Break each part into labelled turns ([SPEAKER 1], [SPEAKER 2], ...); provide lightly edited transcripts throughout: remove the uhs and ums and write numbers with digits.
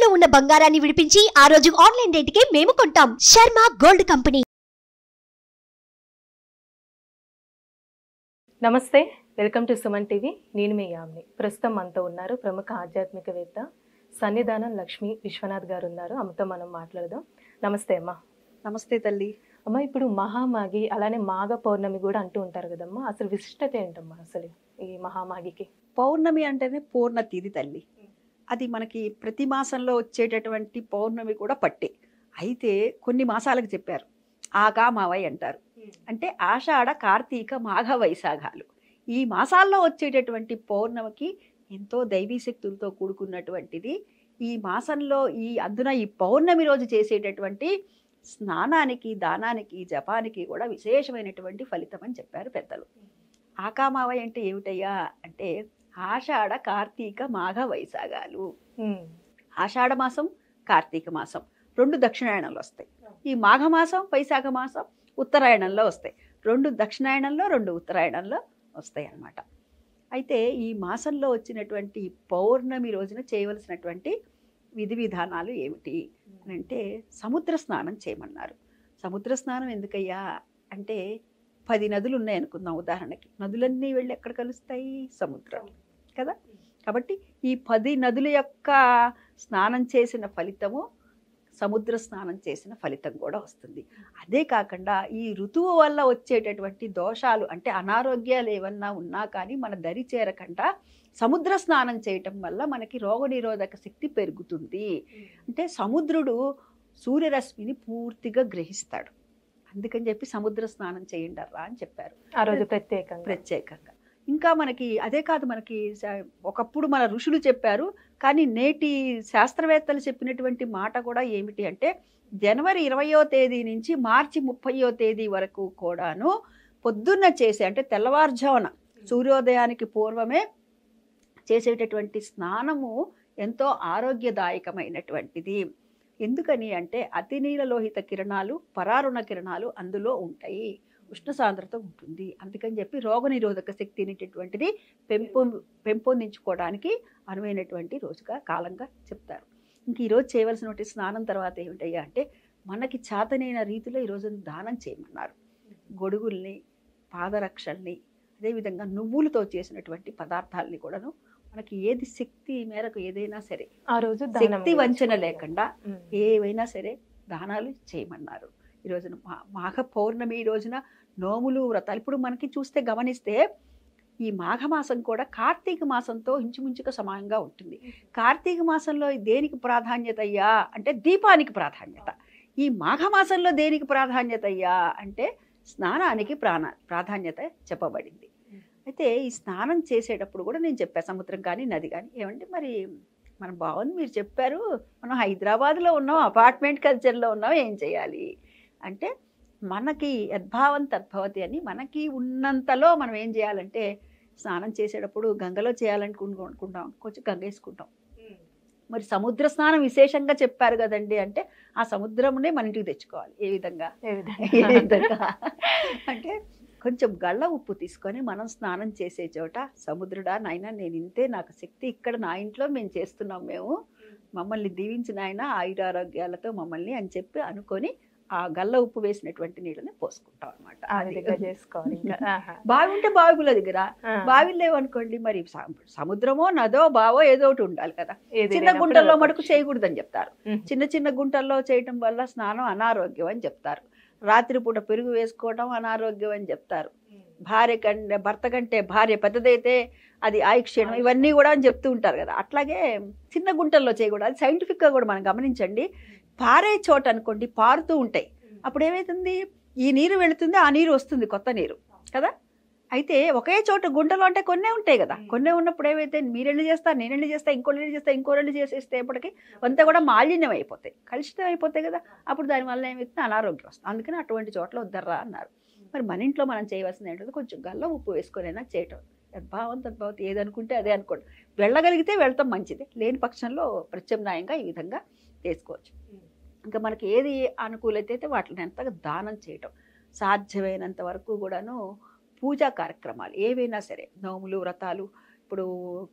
[SPEAKER 1] తాకట్టులో ఉన్న బంగారాన్ని విడిపించి ఆ రోజు ఆన్లైన్ రేటుకే మేము కొంటాం. Sharma gold company.
[SPEAKER 2] నమస్తే, వెల్కమ్ టు సుమన్ టీవీ. నేను మీ యామిని. ప్రస్తుతం మనతో ఉన్నారు ప్రముఖ ఆధ్యాత్మికవేత్త సన్నిధానం లక్ష్మీ విశ్వనాథ్ గారు ఉన్నారు. అమ్మతో మనం మాట్లాడదాం. నమస్తే అమ్మా.
[SPEAKER 3] నమస్తే తల్లి.
[SPEAKER 2] అమ్మ, ఇప్పుడు మహామాగి అలానే మాఘ పౌర్ణమి కూడా అంటూ ఉంటారు కదమ్మా, అసలు విశిష్టత ఏంటమ్మా అసలు ఈ మహామాగికి?
[SPEAKER 3] పౌర్ణమి అంటేనే పూర్ణ తిథి తల్లి. అది మనకి ప్రతి మాసంలో వచ్చేటటువంటి పౌర్ణమి కూడా పట్టే. అయితే కొన్ని మాసాలకు చెప్పారు ఆగా మావై అంటారు. అంటే ఆషాఢ, కార్తీక, మాఘ, వైశాఖాలు ఈ మాసాల్లో వచ్చేటటువంటి పౌర్ణమికి ఎంతో దైవీ శక్తులతో కూడుకున్నటువంటిది. ఈ మాసంలో అందున ఈ పౌర్ణమి రోజు చేసేటటువంటి స్నానానికి, దానానికి, జపానికి కూడా విశేషమైనటువంటి ఫలితం అని చెప్పారు పెద్దలు. ఆకామావై అంటే ఏమిటయ్యా అంటే ఆషాఢ, కార్తీక, మాఘ, వైశాఖాలు. ఆషాఢ మాసం, కార్తీక మాసం రెండు దక్షిణాయనంలో వస్తాయి. ఈ మాఘమాసం, వైశాఖ మాసం ఉత్తరాయణంలో వస్తాయి. రెండు దక్షిణాయనంలో, రెండు ఉత్తరాయణంలో వస్తాయి అన్నమాట. అయితే ఈ మాసంలో వచ్చినటువంటి పౌర్ణమి రోజున చేయవలసినటువంటి విధి విధానాలు ఏమిటి అని అంటే సముద్ర స్నానం చేయమన్నారు. సముద్ర స్నానం ఎందుకయ్యా అంటే 10 నదులు ఉన్నాయి అనుకుందాం ఉదాహరణకి. నదులన్నీ వెళ్ళి ఎక్కడ కలుస్తాయి? సముద్రం కదా. కాబట్టి ఈ 10 నదుల యొక్క స్నానం చేసిన ఫలితము సముద్ర స్నానం చేసిన ఫలితం కూడా వస్తుంది. అదే కాకుండా ఈ ఋతువు వల్ల వచ్చేటటువంటి దోషాలు అంటే అనారోగ్యాలు ఏమన్నా ఉన్నా కానీ మన దరి చేరకుండా సముద్ర స్నానం చేయటం వల్ల మనకి రోగనిరోధక శక్తి పెరుగుతుంది. అంటే సముద్రుడు సూర్యరశ్మిని పూర్తిగా గ్రహిస్తాడు. అందుకని చెప్పి సముద్ర స్నానం చేయండర్రా అని చెప్పారు
[SPEAKER 2] ఆ రోజు ప్రత్యేకంగా.
[SPEAKER 3] ఇంకా మనకి అదే కాదు, మనకి ఒకప్పుడు మన ఋషులు చెప్పారు, కానీ నేటి శాస్త్రవేత్తలు చెప్పినటువంటి మాట కూడా ఏమిటి అంటే జనవరి 20వ తేదీ నుంచి మార్చి 30వ తేదీ వరకు కూడాను పొద్దున్న చేసే అంటే తెల్లవారుజామున సూర్యోదయానికి పూర్వమే చేసేటటువంటి స్నానము ఎంతో ఆరోగ్యదాయకమైనటువంటిది. ఎందుకని అంటే అతినీలలోహిత కిరణాలు, పరారుణ కిరణాలు అందులో ఉంటాయి, ఉష్ణ సాంద్రత ఉంటుంది. అందుకని చెప్పి రోగనిరోధక శక్తి అనేటటువంటిది పెంపొందించుకోవడానికి అనువైనటువంటి రోజుగా కాలంగా చెప్తారు. ఇంక ఈరోజు చేయవలసినటువంటి స్నానం తర్వాత ఏమిటయ్యా అంటే మనకి చేతనైన రీతిలో ఈరోజు దానం చేయమన్నారు. గొడుగుల్ని, పాదరక్షల్ని, అదేవిధంగా నువ్వులతో చేసినటువంటి పదార్థాలని కూడాను మనకి ఏది శక్తి మేరకు ఏదైనా సరే
[SPEAKER 2] ఆ రోజు
[SPEAKER 3] శక్తి వంచన లేకుండా ఏవైనా సరే దానాలు చేయమన్నారు. ఈ రోజున మాఘ పౌర్ణమి రోజున నోములు, వ్రతాలు ఇప్పుడు మనకి చూస్తే గమనిస్తే ఈ మాఘమాసం కూడా కార్తీక మాసంతో ఇంచుమించుగా సమానంగా ఉంటుంది. కార్తీక మాసంలో దేనికి ప్రాధాన్యత అయ్యా అంటే దీపానికి ప్రాధాన్యత. ఈ మాఘమాసంలో దేనికి ప్రాధాన్యత అయ్యా అంటే స్నానానికి ప్రాధాన్యత చెప్పబడింది. అయితే ఈ స్నానం చేసేటప్పుడు కూడా నేను చెప్పా సముద్రం కానీ నది కానీ ఏమంటే మరి మనం బాగుంది మీరు చెప్పారు, మనం హైదరాబాద్లో ఉన్నాం, అపార్ట్మెంట్ కల్చర్లో ఉన్నాం, ఏం చేయాలి అంటే మనకి యద్భావం తద్భవతి అని మనకి ఉన్నంతలో మనం ఏం చేయాలంటే స్నానం చేసేటప్పుడు గంగలో చేయాలనుకుంటాం, కొంచెం గంగ వేసుకుంటాం. మరి సముద్ర స్నానం విశేషంగా చెప్పారు కదండి అంటే ఆ సముద్రమునే మన ఇంటికి తెచ్చుకోవాలి. ఏ విధంగా అంటే కొంచెం గళ్ళ ఉప్పు తీసుకొని మనం స్నానం చేసే చోట సముద్రుడా నాయన నేను ఇంతే, నాకు శక్తి ఇక్కడ నా ఇంట్లో మేము చేస్తున్నాం, మేము మమ్మల్ని దీవించిన ఆయన ఆయురారోగ్యాలతో మమ్మల్ని అని చెప్పి అనుకొని ఆ గల్ల ఉప్పు వేసినటువంటి నీళ్ళని పోసుకుంటాం అనమాట. బావి ఉంటే బావిల దగ్గర, బావిలు లేవనుకోండి మరి సముద్రమో నదో బావో ఏదో ఒకటి ఉండాలి కదా. చిన్న గుంటల్లో మటుకు చేయకూడదని చెప్తారు. చిన్న చిన్న గుంటల్లో చేయటం వల్ల స్నానం అనారోగ్యం అని చెప్తారు. రాత్రిపూట పెరుగు వేసుకోవడం అనారోగ్యం అని చెప్తారు. భర్త కంటే భార్య పెద్దదైతే అది ఆయుక్షీణం, ఇవన్నీ కూడా అని చెప్తూ ఉంటారు కదా. అట్లాగే చిన్న గుంటల్లో చేయకూడదు. అది సైంటిఫిక్గా కూడా మనం గమనించండి. పారే చోట అనుకోండి పారుతూ ఉంటాయి, అప్పుడు ఏమవుతుంది ఈ నీరు వెళుతుంది, ఆ నీరు వస్తుంది కొత్త నీరు కదా. అయితే ఒకే చోట గుంటలో అంటే కొన్నే ఉంటాయి కదా. కొన్నే ఉన్నప్పుడు ఏవైతే మీరెళ్ళు చేస్తారు, నేనెళ్ళు చేస్తా, ఇంకోళ్ళు చేస్తా, ఇంకోళ్ళు చేసేస్తే ఎప్పటికీ అంతా కూడా మాలిన్యం అయిపోతాయి, కలుషితం అయిపోతాయి కదా. అప్పుడు దానివల్ల ఏమవుతుంది అనారోగ్యం వస్తుంది. అందుకని అటువంటి చోట్ల వద్దర్రా అన్నారు. మరి మన ఇంట్లో మనం చేయవలసింది ఏంటంటే కొంచెం గల్ల ఉప్పు వేసుకొనైనా చేయటం. యద్భావం తద్భవతి, ఏదనుకుంటే అదే అనుకోండి. వెళ్ళగలిగితే వెళ్తాం మంచిదే, లేని పక్షంలో ప్రత్యామ్నాయంగా ఈ విధంగా చేసుకోవచ్చు. ఇంకా మనకి ఏది అనుకూలత అయితే వాటిని ఎంతగా దానం చేయటం, సాధ్యమైనంత వరకు కూడాను పూజా కార్యక్రమాలు ఏవైనా సరే, నోములు, వ్రతాలు. ఇప్పుడు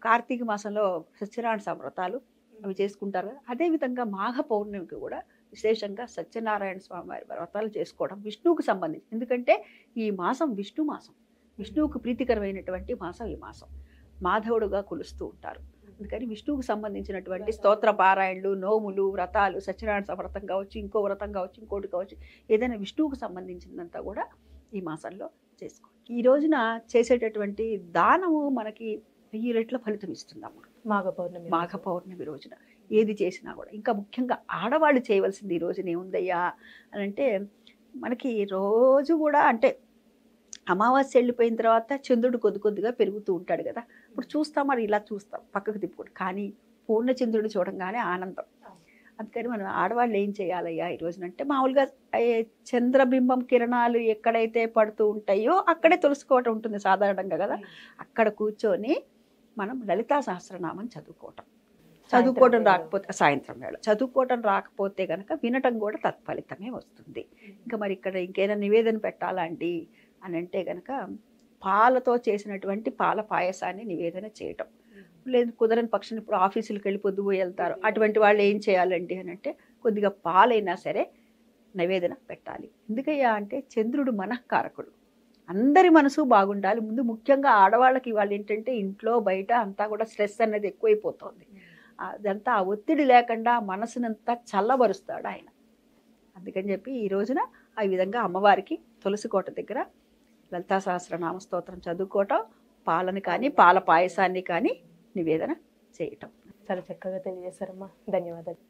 [SPEAKER 3] కార్తీక మాసంలో సత్యనారాయణ వ్రతాలు అవి చేసుకుంటారు కదా. అదేవిధంగా మాఘ పౌర్ణమికి కూడా విశేషంగా సత్యనారాయణ స్వామి వారి వ్రతాలు చేసుకోవడం విష్ణువుకు సంబంధించి. ఎందుకంటే ఈ మాసం విష్ణు మాసం, విష్ణువుకు ప్రీతికరమైనటువంటి మాసం ఈ మాసం. మాధవుడుగా కొలుస్తూ ఉంటారు. అందుకని విష్ణువుకు సంబంధించినటువంటి స్తోత్ర పారాయణలు, నోములు, వ్రతాలు, సత్యనారాయణ వ్రతం కావచ్చు, ఇంకో వ్రతం కావచ్చు, ఇంకోటి కావచ్చు, ఏదైనా విష్ణువుకు సంబంధించిందంతా కూడా ఈ మాసంలో చేసుకో. ఈ రోజున చేసేటటువంటి దానము మనకి 1000 రెట్ల ఫలితం ఇస్తుందమ్మా. మాఘ పౌర్ణమి రోజున ఏది చేసినా కూడా. ఇంకా ముఖ్యంగా ఆడవాళ్ళు చేయవలసింది ఈ రోజున ఏముందయ్యా అని అంటే, మనకి రోజు కూడా అంటే అమావాస్య వెళ్ళిపోయిన తర్వాత చంద్రుడు కొద్దిగా పెరుగుతూ ఉంటాడు కదా. ఇప్పుడు చూస్తాం, మరి ఇలా చూస్తాం పక్కకు తిప్పుకుంటాం, కానీ పూర్ణచంద్రుడు చూడంగానే ఆనందం. అందుకని మనం ఆడవాళ్ళు ఏం చేయాలయ్యా ఈ రోజున అంటే, మామూలుగా చంద్రబింబం కిరణాలు ఎక్కడైతే పడుతూ ఉంటాయో అక్కడే తులుసుకోవటం ఉంటుంది సాధారణంగా కదా. అక్కడ కూర్చొని మనం లలితా సహస్రనామం చదువుకోవటం రాకపోతే సాయంత్రం వేళ చదువుకోవటం రాకపోతే కనుక వినటం కూడా తత్ఫలితమే వస్తుంది. ఇంకా మరి ఇక్కడ ఇంకేదైనా నివేదన పెట్టాలండి అని అంటే కనుక పాలతో చేసినటువంటి పాల పాయసాన్ని నివేదన చేయటం. లేదు కుదరని పక్షాన్ని ఇప్పుడు ఆఫీసులకు వెళ్ళి పొద్దుపోయి వెళ్తారు, అటువంటి వాళ్ళు ఏం చేయాలండి అని అంటే కొద్దిగా పాలైనా సరే నివేదన పెట్టాలి. ఎందుకయ్యా అంటే చంద్రుడు మనఃకారకుడు, అందరి మనసు బాగుండాలి. ముందు ముఖ్యంగా ఆడవాళ్ళకి వాళ్ళు ఏంటంటే ఇంట్లో బయట అంతా కూడా స్ట్రెస్ అనేది ఎక్కువైపోతుంది. అదంతా ఆ ఒత్తిడి లేకుండా మనసునంతా చల్లబరుస్తాడు ఆయన. అందుకని చెప్పి ఈ రోజున ఆ విధంగా అమ్మవారికి తులసి కోట దగ్గర లలితా సహస్రనామ స్తోత్రం చదువుకోవటం, పాలని కానీ పాల పాయసాన్ని కానీ నివేదన చేయటం.
[SPEAKER 2] చాలా చక్కగా తెలియజేశారమ్మా, ధన్యవాదాలు.